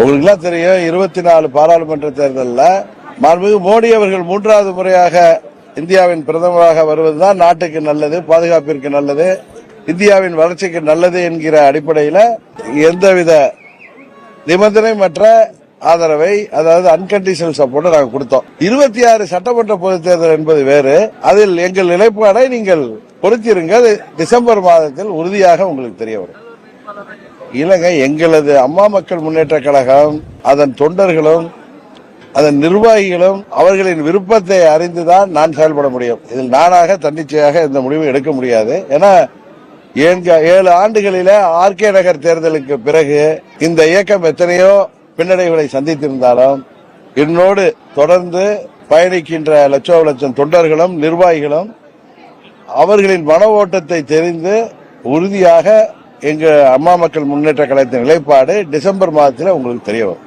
உங்களுக்குலாம் தெரியும், 24 பாராளுமன்ற தேர்தலில் மாண்புமிகு மோடி அவர்கள் 3வது முறையாக இந்தியாவின் பிரதமராக வருவதுதான் நாட்டுக்கு நல்லது, பாதுகாப்பிற்கு நல்லது, இந்தியாவின் வளர்ச்சிக்கு நல்லது என்கிற அடிப்படையில் எந்தவித நிபந்தனைமற்ற ஆதரவை, அதாவது அன்கண்டிஷனல் சப்போர்ட் நாங்கள் கொடுத்தோம். 26 சட்டமன்ற பொதுத் தேர்தல் என்பது வேறு. அதில் எங்கள் நிலைப்பாடை நீங்கள் பொறுத்திருங்கள். டிசம்பர் மாதத்தில் உறுதியாக உங்களுக்கு தெரிய வரும். இல்லங்க, எங்களது அம்மா மக்கள் முன்னேற்ற கழகம், அதன் தொண்டர்களும் அதன் நிர்வாகிகளும் அவர்களின் விருப்பத்தை அறிந்துதான் நான் செயல்பட முடியும். இதில் நானாக தன்னிச்சையாக இந்த முடிவை எடுக்க முடியாது. ஏன்னா 7 ஆண்டுகளில ஆர்கே நகர் தேர்தலுக்கு பிறகு இந்த இயக்கம் எத்தனையோ பின்னடைவுகளை சந்தித்திருந்தாலும் என்னோடு தொடர்ந்து பயணிக்கின்ற லட்சம் தொண்டர்களும் நிர்வாகிகளும் அவர்களின் மன ஓட்டத்தை தெரிந்து உறுதியாக எங்க அம்மா மக்கள் முன்னேற்ற கழகத்தின் நிலைப்பாடு டிசம்பர் மாதத்தில் உங்களுக்கு தெரிய வரும்.